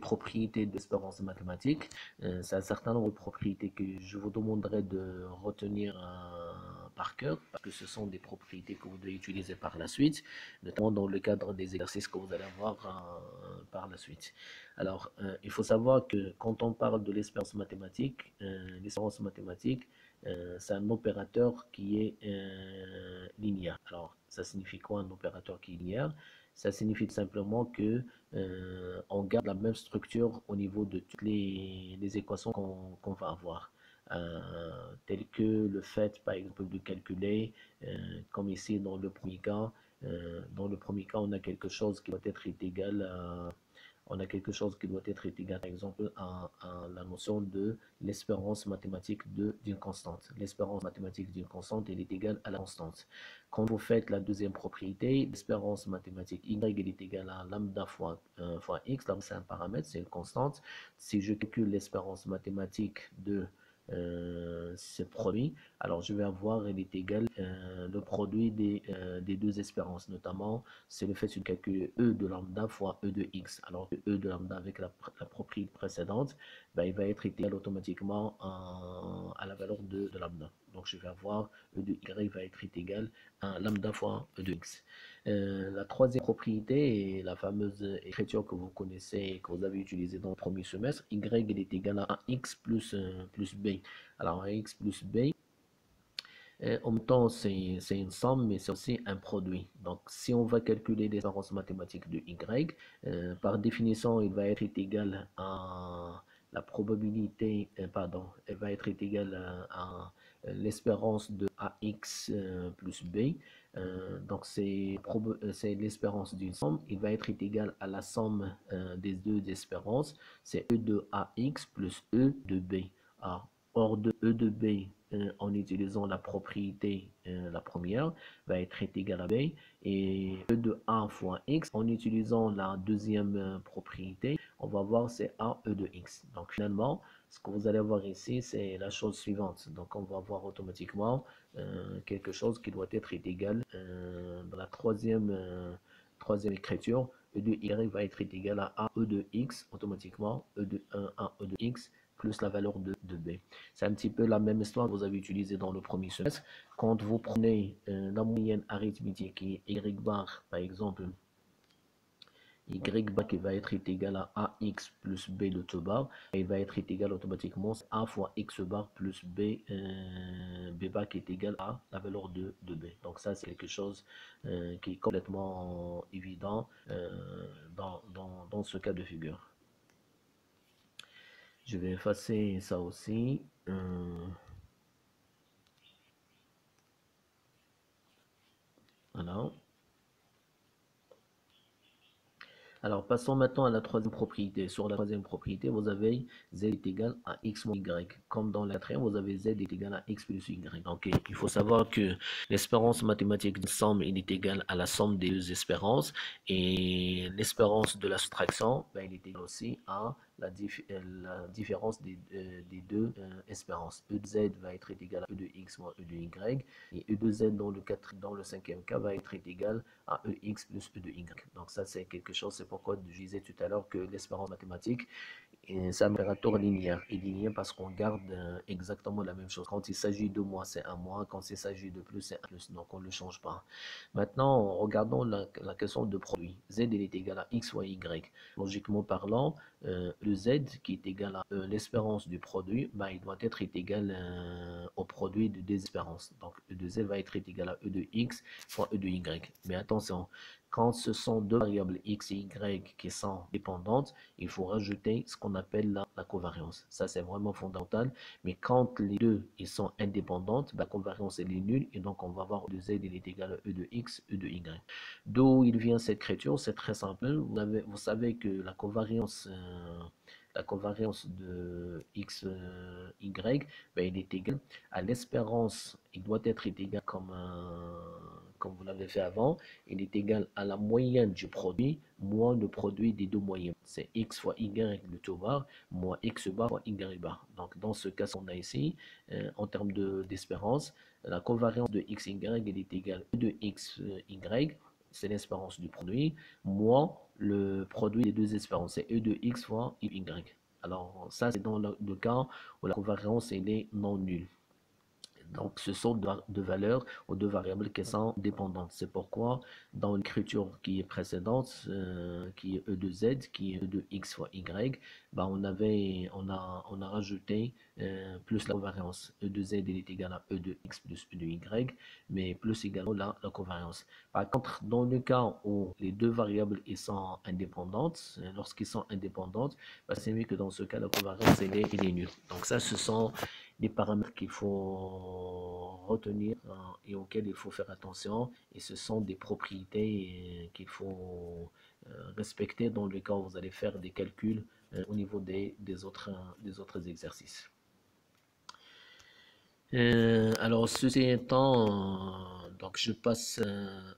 propriétés d'espérance mathématique. C'est un certain nombre de propriétés que je vous demanderai de retenir par cœur, parce que ce sont des propriétés que vous devez utiliser par la suite, notamment dans le cadre des exercices que vous allez avoir par la suite. Alors, il faut savoir que quand on parle de l'espérance mathématique, c'est un opérateur qui est linéaire. Alors, ça signifie quoi un opérateur qui est linéaire? Ça signifie tout simplement que on garde la même structure au niveau de toutes les équations qu'on va avoir. Telles que le fait, par exemple, de calculer, comme ici dans le premier cas, on a quelque chose qui doit être égal à par exemple, à la notion de l'espérance mathématique d'une constante. L'espérance mathématique d'une constante, elle est égale à la constante. Quand vous faites la deuxième propriété, l'espérance mathématique y, elle est égale à lambda fois x. Lambda, c'est un paramètre, c'est une constante. Si je calcule l'espérance mathématique de ce produit, alors je vais avoir, il est égal le produit des deux espérances, notamment c'est le fait de calculer E de lambda fois E de x, alors que E de lambda avec la propriété précédente, ben, il va être égal automatiquement à la valeur de lambda. Donc je vais avoir E de y va être égal à lambda fois E de x. La troisième propriété est la fameuse écriture que vous connaissez et que vous avez utilisée dans le premier semestre. Y est égal à x plus b. Alors x plus b, en même temps, c'est une somme, mais c'est aussi un produit. Donc, si on va calculer l'espérance mathématique de y, par définition, il va être égal à la probabilité, elle va être égale à l'espérance de ax plus b. Donc, c'est l'espérance d'une somme. Il va être égal à la somme des deux espérances. C'est e de ax plus e de b. Alors, hors de e de b, en utilisant la propriété, la première, va être égal à b, et e de a fois x, en utilisant la deuxième propriété, on va voir c'est a e de x. Donc finalement, ce que vous allez voir ici, c'est la chose suivante. Donc on va voir automatiquement quelque chose qui doit être égal dans la troisième écriture. E de y va être égal à e de x, automatiquement, e de 1 à e de x, plus la valeur de b. C'est un petit peu la même histoire que vous avez utilisée dans le premier semestre. Quand vous prenez la moyenne arithmétique qui est y bar, par exemple, y bar qui va être égal à ax plus b de tout bar, il va être égal automatiquement à a fois x bar plus b, b bar qui est égal à la valeur de b. Donc ça, c'est quelque chose qui est complètement évident dans ce cas de figure. Je vais effacer ça aussi. Voilà. Alors, passons maintenant à la troisième propriété. Sur la troisième propriété, vous avez z est égal à x moins y. Comme dans la quatrième, vous avez z est égal à x plus y. Donc, il faut savoir que l'espérance mathématique d'une somme est égale à la somme des deux espérances. Et l'espérance de la soustraction, ben, il est égal aussi à la différence des deux espérances. E de z va être égal à e de x moins e de y. Et e de z dans le cinquième cas va être égal à ex plus e de y. Donc ça, c'est quelque chose, c'est pourquoi je disais tout à l'heure que l'espérance mathématique, c'est un opérateur linéaire. Et linéaire parce qu'on garde exactement la même chose. Quand il s'agit de moins, c'est un moins. Quand il s'agit de plus, c'est un plus. Donc on ne le change pas. Maintenant, regardons la question de produit. Z est égal à x fois y. Logiquement parlant, le z qui est égal à l'espérance du produit, bah, il doit être égal au produit de deux espérances. Donc e de z va être égal à e de x fois e de y. Mais attention, quand ce sont deux variables x et y qui sont dépendantes, il faut rajouter ce qu'on appelle la covariance. Ça, c'est vraiment fondamental. Mais quand les deux ils sont indépendantes, la covariance elle est nulle et donc on va avoir e de z il est égal à e de x, e de y. D'où il vient cette écriture? C'est très simple. Vous savez que la covariance de x, y, ben, il est égal à l'espérance. Il doit être égal comme vous l'avez fait avant. Il est égal à la moyenne du produit moins le produit des deux moyennes. C'est x fois y de tout bar moins x bar fois y bar. Donc dans ce cas, on a ici, en termes d'espérance, la covariance de x, y, elle est égale à e de x, y. c'est l'espérance du produit, moins le produit des deux espérances, c'est E de x fois y. Alors ça, c'est dans le cas où la covariance elle est non nulle. Donc, ce sont deux valeurs ou deux variables qui sont dépendantes. C'est pourquoi, dans l'écriture qui est précédente, qui est E de Z, qui est E de X fois Y, bah, on a rajouté plus la covariance. E de Z est égal à E de X plus E de Y, mais plus également la covariance. Par contre, dans le cas où les deux variables sont indépendantes, lorsqu'ils sont indépendantes, bah, c'est mieux que dans ce cas, la covariance elle est nulle. Donc ça, ce sont des paramètres qu'il faut retenir et auxquels il faut faire attention. Et ce sont des propriétés qu'il faut respecter dans le cas où vous allez faire des calculs au niveau des autres exercices. Alors, ceci étant, donc je passe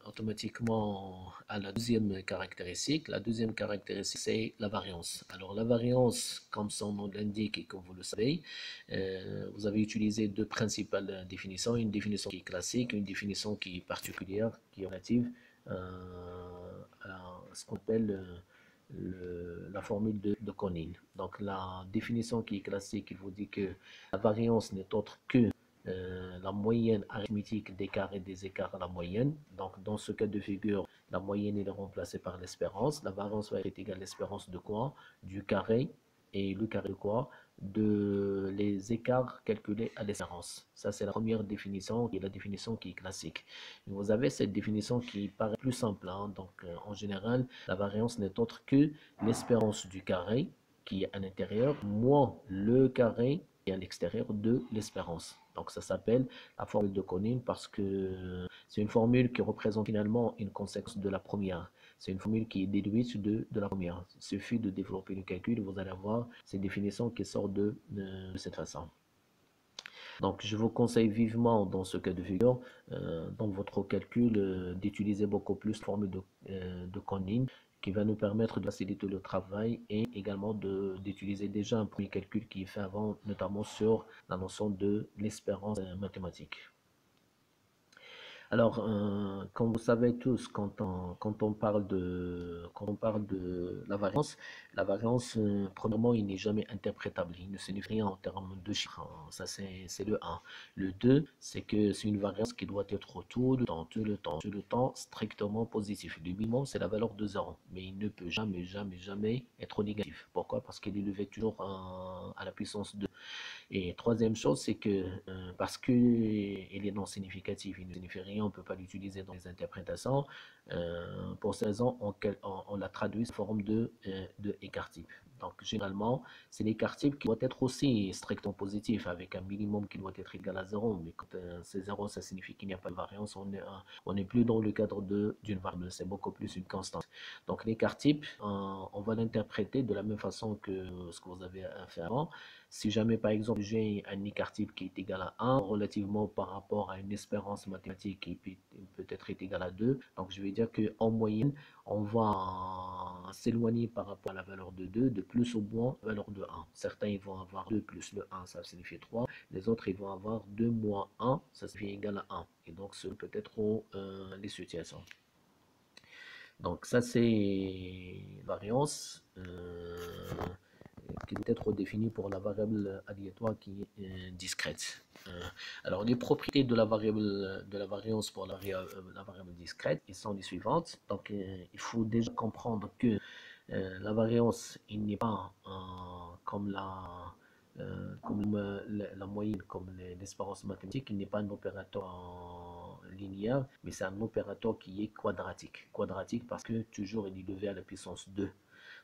automatiquement à la deuxième caractéristique. La deuxième caractéristique, c'est la variance. Alors, la variance, comme son nom l'indique et comme vous le savez, vous avez utilisé deux principales définitions. Une définition qui est classique, une définition qui est particulière, qui est relative à ce qu'on appelle la formule de Conning. Donc, la définition qui est classique, il vous dit que la variance n'est autre que la moyenne arithmétique des carrés des écarts à la moyenne. Donc, dans ce cas de figure, la moyenne est remplacée par l'espérance. La variance va être égale à l'espérance de quoi? Du carré. Et le carré de quoi? De les écarts calculés à l'espérance. Ça, c'est la première définition, qui est la définition qui est classique. Et vous avez cette définition qui paraît plus simple. Hein? Donc, en général, la variance n'est autre que l'espérance du carré qui est à l'intérieur, moins le carré qui est à l'extérieur de l'espérance. Donc ça s'appelle la formule de Conning parce que c'est une formule qui représente finalement une conséquence de la première. C'est une formule qui est déduite de la première. Il suffit de développer le calcul et vous allez avoir ces définitions qui sortent de cette façon. Donc, je vous conseille vivement dans ce cas de figure, dans votre calcul, d'utiliser beaucoup plus la formule de Conning qui va nous permettre de faciliter le travail et également d'utiliser déjà un premier calcul qui est fait avant, notamment sur la notion de l'espérance mathématique. Alors, comme vous savez tous, quand on parle de la variance, premièrement, il n'est jamais interprétable. Il ne signifie rien en termes de chiffres. Ça, c'est le 1. Le 2, c'est que c'est une variance qui doit être tout le temps strictement positif. Le minimum, c'est la valeur de 0. Mais il ne peut jamais être négatif. Pourquoi? Parce qu'il est levé toujours à la puissance 2. Et troisième chose, c'est que parce qu'il est non significatif, il ne signifie rien, on ne peut pas l'utiliser dans les interprétations. Pour ces raisons, on l'a traduit sous forme de écart-type. Donc, généralement, c'est l'écart-type qui doit être aussi strictement positif, avec un minimum qui doit être égal à 0. Mais quand c'est 0, ça signifie qu'il n'y a pas de variance. On n'est plus dans le cadre d'une variable, c'est beaucoup plus une constante. Donc, l'écart-type, on va l'interpréter de la même façon que ce que vous avez fait avant. Si jamais, par exemple, j'ai un écart-type qui est égal à 1, relativement par rapport à une espérance mathématique qui peut être égal à 2, donc je vais dire qu'en moyenne, on va s'éloigner par rapport à la valeur de 2, de plus ou moins valeur de 1. Certains ils vont avoir 2 plus le 1, ça signifie 3. Les autres, ils vont avoir 2 moins 1, ça signifie égal à 1. Et donc, ce peut être les situations. Donc, ça, c'est variance. Qui doit être définie pour la variable aléatoire qui est discrète. Alors, les propriétés de la variance pour la variable discrète, ils sont les suivantes. Donc, il faut déjà comprendre que la variance, il n'est pas comme la moyenne, comme l'espérance mathématique, il n'est pas un opérateur linéaire, mais c'est un opérateur qui est quadratique. Quadratique parce que toujours il est levé à la puissance 2.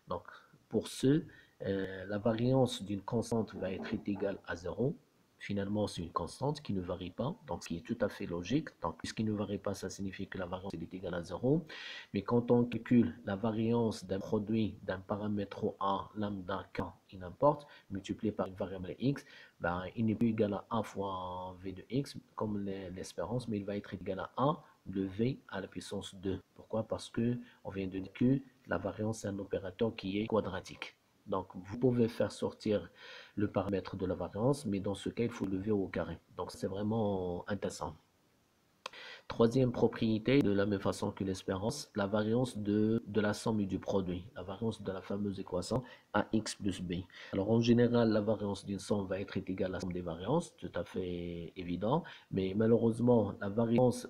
Donc, pour ce, la variance d'une constante va être égale à 0. Finalement, c'est une constante qui ne varie pas, donc ce qui est tout à fait logique. Donc, puisqu'il ne varie pas, ça signifie que la variance est égale à 0. Mais quand on calcule la variance d'un produit d'un paramètre A, lambda, K, il n'importe, multiplié par une variable x, ben, il n'est plus égal à 1 fois v de x, comme l'espérance, mais il va être égal à 1 de v à la puissance 2. Pourquoi? Parce que on vient de dire que la variance est un opérateur qui est quadratique. Donc, vous pouvez faire sortir le paramètre de la variance, mais dans ce cas, il faut lever au carré. Donc, c'est vraiment intéressant. Troisième propriété, de la même façon que l'espérance, la variance de la somme du produit, la variance de la fameuse équation AX plus B. Alors en général, la variance d'une somme va être égale à la somme des variances, tout à fait évident, mais malheureusement, la variance,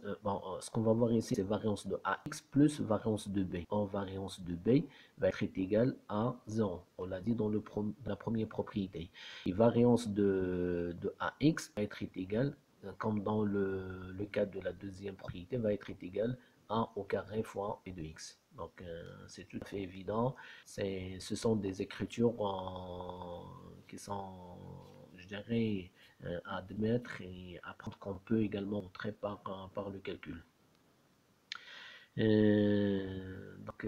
ce qu'on va voir ici, c'est variance de AX plus variance de B. Or, variance de B va être égale à 0. On l'a dit dans la première propriété. Et variance de AX va être égale, comme dans le cas de la deuxième propriété, va être égal à 1 au carré fois b de x. Donc c'est tout à fait évident. Ce sont des écritures qui sont, je dirais, à admettre et apprendre qu'on peut également montrer par le calcul. Donc,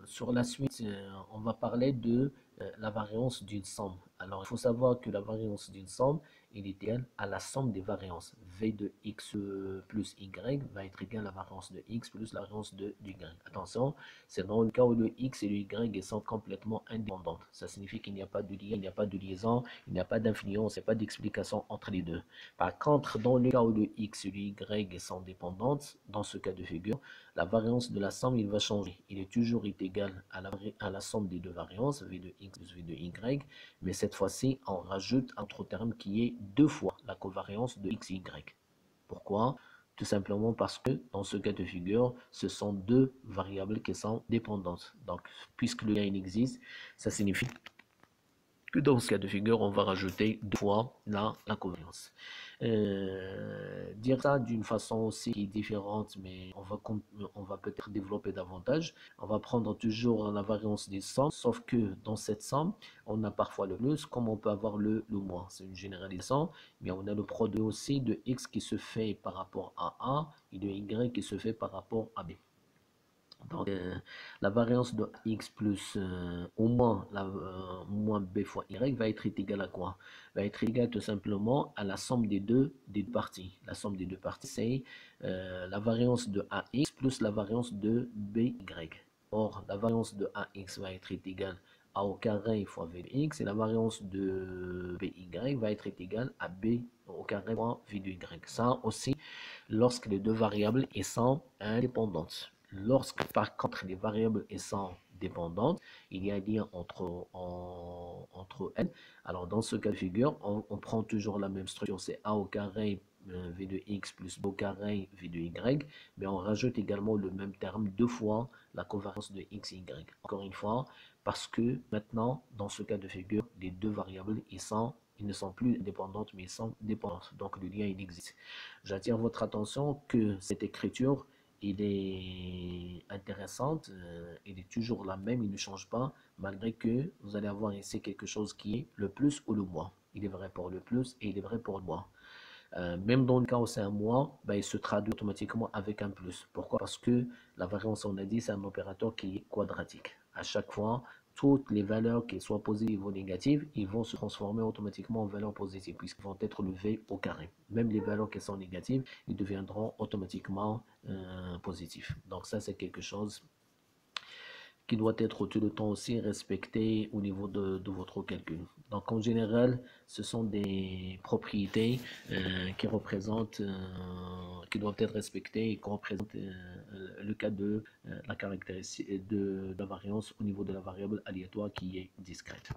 sur la suite, on va parler de la variance d'une somme. Alors, il faut savoir que la variance d'une somme est égale à la somme des variances. V de x plus y va être égal à la variance de x plus la variance de y. Attention, c'est dans le cas où le x et le y sont complètement indépendants. Ça signifie qu'il n'y a pas de lien, il n'y a pas de liaison, il n'y a pas d'influence, il n'y a pas d'explication entre les deux. Par contre, dans le cas où le x et le y sont dépendantes, dans ce cas de figure, la variance de la somme, il va changer. Il est toujours égal à la somme des deux variances, v de x plus v de y, mais cette fois-ci, on rajoute un autre terme qui est deux fois la covariance de x et y. Pourquoi? Tout simplement parce que dans ce cas de figure, ce sont deux variables qui sont dépendantes. Donc, puisque le lien existe, ça signifie que dans ce cas de figure, on va rajouter deux fois la covariance. Dire ça d'une façon aussi différente, mais on va peut-être développer davantage. On va prendre toujours la variance des sommes, sauf que dans cette somme, on a parfois le plus, comme on peut avoir le moins. C'est une généralisation, mais on a le produit aussi de x qui se fait par rapport à A et de y qui se fait par rapport à B. Donc, la variance de x plus au moins, moins b fois y va être égale à quoi? Va être égale tout simplement à la somme des deux parties. La somme des deux parties, c'est la variance de ax plus la variance de by. Or, la variance de ax va être égale à a au carré fois v de x et la variance de by va être égale à b au carré fois v de y. Ça aussi, lorsque les deux variables sont indépendantes. Lorsque par contre les variables sont dépendantes, il y a un lien entre elles. Alors dans ce cas de figure, on prend toujours la même structure, c'est a au carré v de x plus b au carré v de y, mais on rajoute également le même terme deux fois la covariance de x et y. Encore une fois, parce que maintenant, dans ce cas de figure, les deux variables ils ne sont plus indépendantes, mais ils sont dépendantes. Donc le lien il existe. J'attire votre attention que cette écriture il est intéressante, il est toujours la même, il ne change pas, malgré que vous allez avoir ici quelque chose qui est le plus ou le moins. Il est vrai pour le plus et il est vrai pour le moins. Même dans le cas où c'est un moins, ben, il se traduit automatiquement avec un plus. Pourquoi? Parce que la variance, on a dit, c'est un opérateur qui est quadratique. À chaque fois, toutes les valeurs, qu'elles soient positives ou négatives, ils vont se transformer automatiquement en valeurs positives, puisqu'ils vont être levés au carré. Même les valeurs qui sont négatives, ils deviendront automatiquement positifs. Donc ça, c'est quelque chose qui doit être tout le temps aussi respecté au niveau de votre calcul. Donc en général, ce sont des propriétés qui représentent, qui doivent être respectées et qui représentent le cas de la caractéristique de la variance au niveau de la variable aléatoire qui est discrète.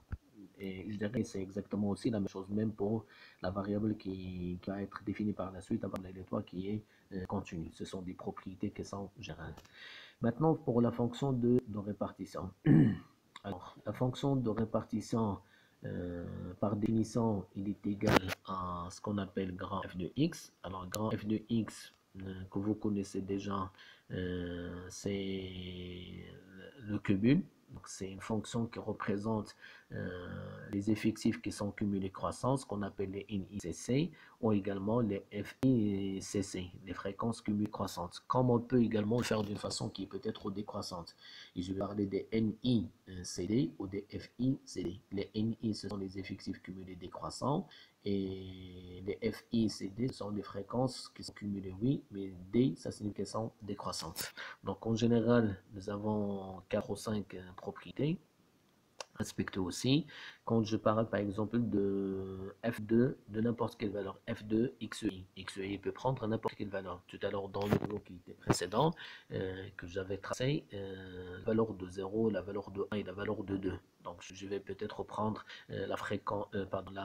Et je dirais que c'est exactement aussi la même chose, même pour la variable qui va être définie par la suite, la variable aléatoire qui est continue. Ce sont des propriétés qui sont générales. Maintenant, pour la fonction de répartition. Alors, la fonction de répartition, par définition, il est égal à ce qu'on appelle grand f de x. Alors, grand f de x, que vous connaissez déjà, c'est le cumul. Donc, c'est une fonction qui représente les effectifs qui sont cumulés croissance, qu'on appelle les NICC, ou également les FICC, les fréquences cumulées croissantes. Comme on peut également le faire d'une façon qui est peut-être décroissante. Et je vais parler des NICD ou des FICD. Les NI, ce sont les effectifs cumulés décroissants, et les FICD, ce sont des fréquences qui sont cumulées, oui, mais D, ça signifie qu'elles sont décroissantes. Donc en général, nous avons 4 ou 5 propriétés. respecter aussi. Quand je parle par exemple de f2 de n'importe quelle valeur, f2 xi, xi peut prendre n'importe quelle valeur. Tout à l'heure dans le tableau qui était précédent, que j'avais tracé, la valeur de 0, la valeur de 1 et la valeur de 2. Donc je vais peut-être prendre la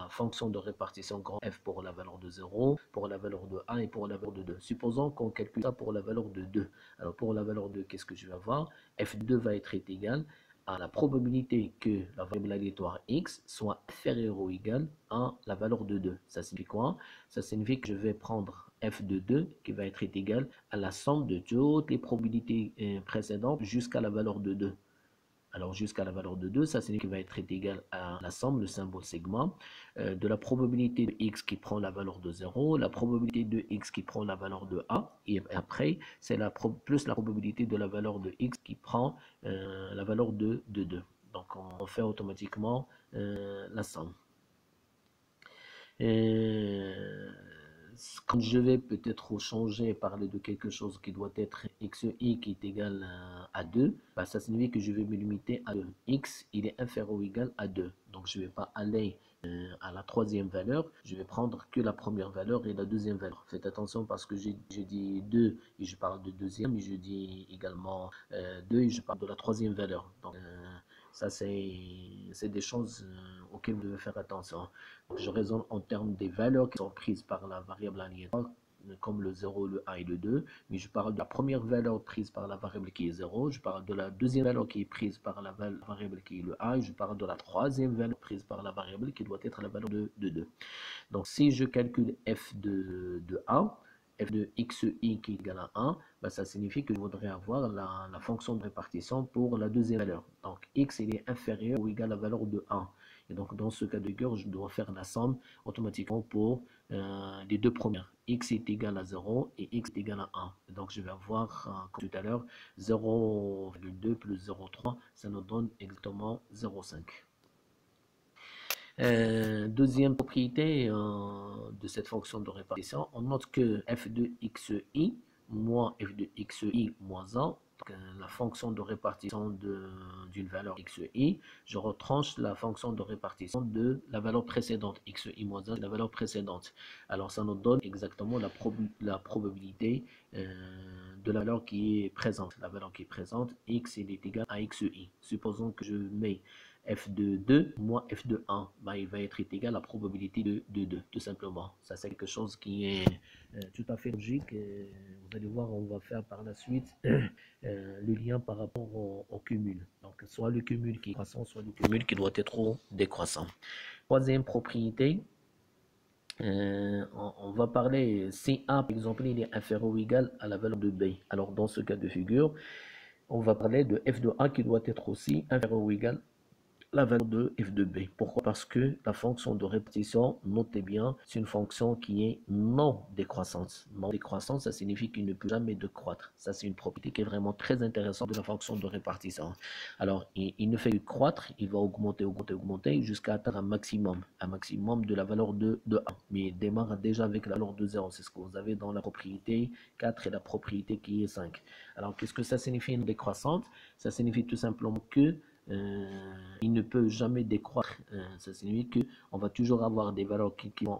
fonction de répartition grand F pour la valeur de 0, pour la valeur de 1 et pour la valeur de 2. Supposons qu'on calcule ça pour la valeur de 2. Alors pour la valeur de 2, qu'est-ce que je vais avoir? F2 va être égal à la probabilité que la variable aléatoire x soit inférieure ou égale à la valeur de 2. Ça signifie quoi? Ça signifie que je vais prendre f de 2 qui va être égal à la somme de toutes les probabilités précédentes jusqu'à la valeur de 2. Alors jusqu'à la valeur de 2, ça signifie qu'il va être égal à la somme, le symbole sigma, de la probabilité de x qui prend la valeur de 0, la probabilité de x qui prend la valeur de a, et après, c'est plus la probabilité de la valeur de x qui prend la valeur de 2. Donc on fait automatiquement la somme. Quand je vais peut-être changer et parler de quelque chose qui doit être xi qui est égal à 2, bah, ça signifie que je vais me limiter à 2. X, il est inférieur ou égal à 2. Donc je ne vais pas aller à la troisième valeur, je vais prendre que la première valeur et la deuxième valeur. Faites attention parce que j'ai dit 2 et je parle de deuxième, et je dis également 2 et je parle de la troisième valeur. Donc ça, c'est des choses auxquelles vous devez faire attention. Donc, je raisonne en termes des valeurs qui sont prises par la variable aléatoire, comme le 0, le 1 et le 2. Mais je parle de la première valeur prise par la variable qui est 0. Je parle de la deuxième valeur qui est prise par la variable qui est le 1. Et je parle de la troisième valeur prise par la variable qui doit être la valeur de 2. Donc, si je calcule f de 1, f de xi qui est égal à 1, bah, ça signifie que je voudrais avoir la fonction de répartition pour la deuxième valeur. Donc x il est inférieur ou égal à la valeur de 1. Et donc dans ce cas de figure, je dois faire la somme automatiquement pour les deux premières. X est égal à 0 et x est égal à 1. Et donc je vais avoir, comme tout à l'heure, 0,2 plus 0,3, ça nous donne exactement 0,5. Deuxième propriété de cette fonction de répartition, on note que f de xi moins f de xi moins 1, la fonction de répartition d'une valeur xi, je retranche la fonction de répartition de la valeur précédente, xi moins 1, la valeur précédente. Alors ça nous donne exactement la probabilité de la valeur qui est présente. La valeur qui est présente, x il est égal à xi. Supposons que je mets f de 2 moins f de 1, bah, il va être égal à la probabilité de 2, tout simplement. Ça, c'est quelque chose qui est tout à fait logique. Vous allez voir, on va faire par la suite le lien par rapport au cumul. Donc, soit le cumul qui est croissant, soit le cumul qui doit être décroissant. Troisième propriété, on va parler si A, par exemple, il est inférieur ou égal à la valeur de B. Alors, dans ce cas de figure, on va parler de f de A qui doit être aussi inférieur ou égal la valeur de f de b. Pourquoi? Parce que la fonction de répartition, notez bien, c'est une fonction qui est non décroissante. Non décroissante, ça signifie qu'il ne peut jamais décroître. Ça, c'est une propriété qui est vraiment très intéressante de la fonction de répartition. Alors, il ne fait que croître, il va augmenter, augmenter, augmenter jusqu'à atteindre un maximum de la valeur de 1. Mais il démarre déjà avec la valeur de 0. C'est ce que vous avez dans la propriété 4 et la propriété qui est 5. Alors, qu'est-ce que ça signifie une décroissante? Ça signifie tout simplement que il ne peut jamais décroître. Ça signifie qu'on va toujours avoir des valeurs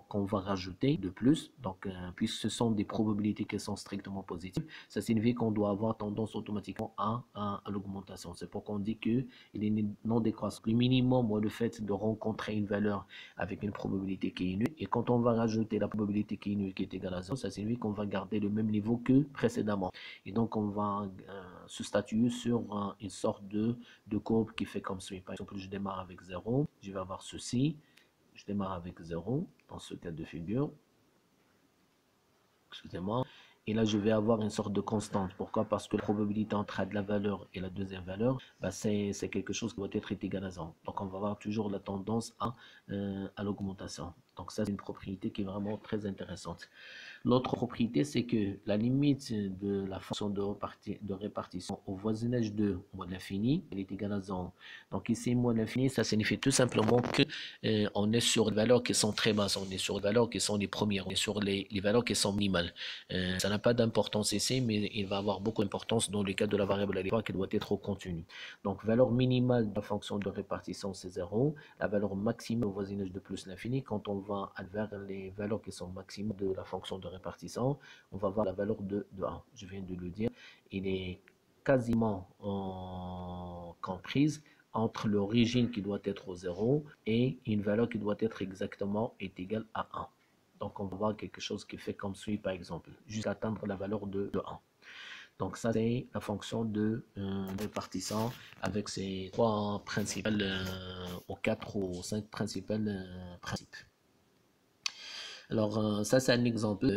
qu'on va rajouter de plus. Donc, puisque ce sont des probabilités qui sont strictement positives, ça signifie qu'on doit avoir tendance automatiquement à l'augmentation. C'est pourquoi on dit qu'il est non décroissant. Le minimum, le fait de rencontrer une valeur avec une probabilité qui est nulle. Et quand on va rajouter la probabilité qui est nulle, qui est égale à 0, ça signifie qu'on va garder le même niveau que précédemment. Et donc, on va se statuer sur une sorte de courbe qui fait comme suit. Par exemple, je démarre avec 0, je vais avoir ceci, je démarre avec 0 dans ce cas de figure, excusez-moi, et là je vais avoir une sorte de constante. Pourquoi? Parce que la probabilité entre la valeur et la deuxième valeur, bah, c'est quelque chose qui doit être égal à 0. Donc on va avoir toujours la tendance à l'augmentation. Donc ça, c'est une propriété qui est vraiment très intéressante. L'autre propriété, c'est que la limite de la fonction de répartition au voisinage de moins l'infini, elle est égale à 0. Donc ici, moins l'infini, ça signifie tout simplement que on est sur des valeurs qui sont très basses, on est sur des valeurs qui sont les premières, on est sur les valeurs qui sont minimales. Ça n'a pas d'importance ici, mais il va avoir beaucoup d'importance dans le cas de la variable aléatoire qui doit être au continu. Donc valeur minimale de la fonction de répartition, c'est 0. La valeur maximale au voisinage de plus l'infini, quand on va vers les valeurs qui sont maximales de la fonction de répartition, on va voir la valeur de 1. Je viens de le dire, il est quasiment comprise entre l'origine qui doit être au 0 et une valeur qui doit être exactement égale à 1. Donc on va voir quelque chose qui fait comme suit par exemple, jusqu'à atteindre la valeur de 1. Donc ça c'est la fonction de répartition avec ses trois principales ou 4 ou 5 principales principes. Alors, ça, c'est un exemple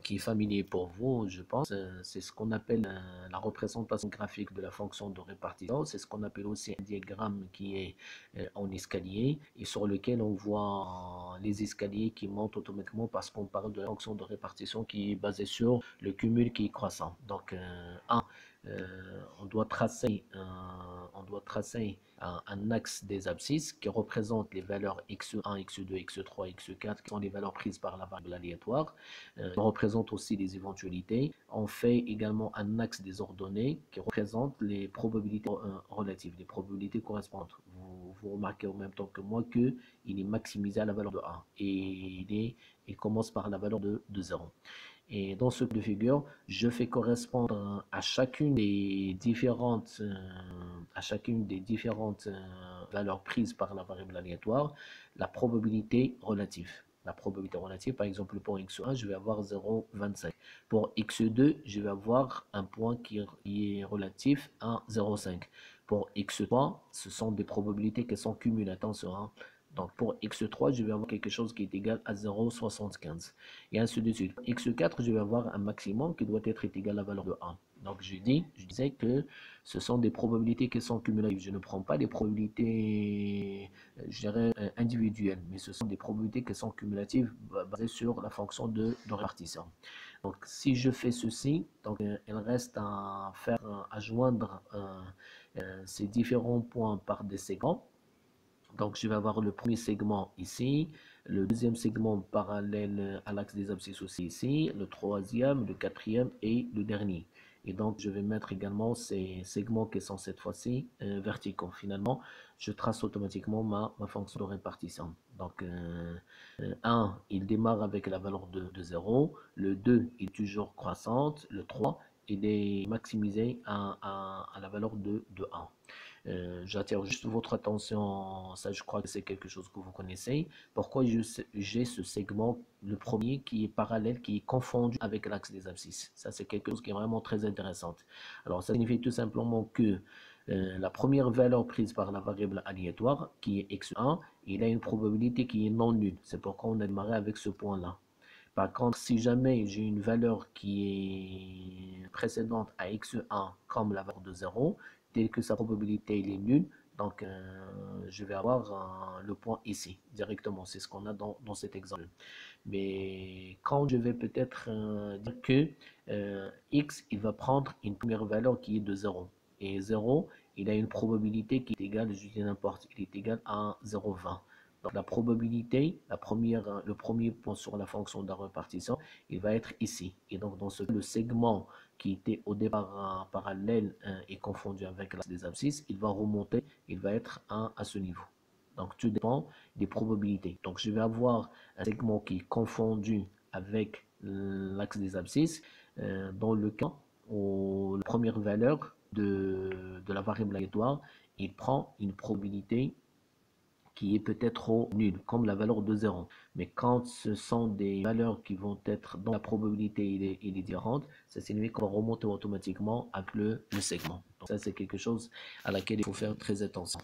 qui est familier pour vous, je pense. C'est ce qu'on appelle la représentation graphique de la fonction de répartition. C'est ce qu'on appelle aussi un diagramme qui est en escalier et sur lequel on voit les escaliers qui montent automatiquement parce qu'on parle de la fonction de répartition qui est basée sur le cumul qui est croissant. Donc, 1, on doit tracer un axe des abscisses qui représente les valeurs x1, x2, x3, x4 qui sont les valeurs prises par la variable aléatoire. On représente aussi les éventualités. On fait également un axe des ordonnées qui représente les probabilités relatives, les probabilités correspondantes. Vous remarquez en même temps que moi qu'il est maximisé à la valeur de 1 et il commence par la valeur de 0. Et dans ce cas de figure, je fais correspondre à chacune des différentes valeurs prises par la variable aléatoire la probabilité relative. La probabilité relative, par exemple, pour x1, je vais avoir 0,25. Pour x2, je vais avoir un point qui est relatif à 0,5. Pour x3, ce sont des probabilités qui sont cumulées. Attention, hein. Donc pour x3, je vais avoir quelque chose qui est égal à 0,75. Et ainsi de suite. Pour x4, je vais avoir un maximum qui doit être égal à la valeur de 1. Donc je disais que ce sont des probabilités qui sont cumulatives. Je ne prends pas des probabilités, je dirais, individuelles, mais ce sont des probabilités qui sont cumulatives basées sur la fonction de répartition. Donc si je fais ceci, donc il reste à joindre ces différents points par des segments. Donc, je vais avoir le premier segment ici, le deuxième segment parallèle à l'axe des abscisses aussi ici, le troisième, le quatrième et le dernier. Et donc, je vais mettre également ces segments qui sont cette fois-ci verticaux. Finalement, je trace automatiquement ma fonction de répartition. Donc, 1, il démarre avec la valeur de 0. Le 2 est toujours croissante. Le 3, il est maximisé à la valeur de 1. J'attire juste votre attention, ça je crois que c'est quelque chose que vous connaissez. Pourquoi j'ai ce segment, le premier qui est parallèle, qui est confondu avec l'axe des abscisses. Ça c'est quelque chose qui est vraiment très intéressant. Alors ça signifie tout simplement que la première valeur prise par la variable aléatoire, qui est x1, il a une probabilité qui est non nulle. C'est pourquoi on a démarré avec ce point-là. Par contre, si jamais j'ai une valeur qui est précédente à x1 comme la valeur de 0, dès que sa probabilité est nulle, donc je vais avoir le point ici directement. C'est ce qu'on a dans cet exemple. Mais quand je vais peut-être dire que x, il va prendre une première valeur qui est de 0. Et 0, il a une probabilité qui est égale, je dis n'importe, il est égal à 0,20. Donc la probabilité, le premier point sur la fonction de la répartition, il va être ici. Et donc dans le segment qui était au départ parallèle et confondu avec l'axe des abscisses, il va remonter, il va être à ce niveau. Donc tout dépend des probabilités. Donc je vais avoir un segment qui est confondu avec l'axe des abscisses dans le cas où la première valeur de la variable aléatoire, il prend une probabilité qui est peut-être nulle, comme la valeur de 0. Mais quand ce sont des valeurs qui vont être dans la probabilité il est différente, ça signifie qu'on va remonter automatiquement avec le segment. Donc ça, c'est quelque chose à laquelle il faut faire très attention.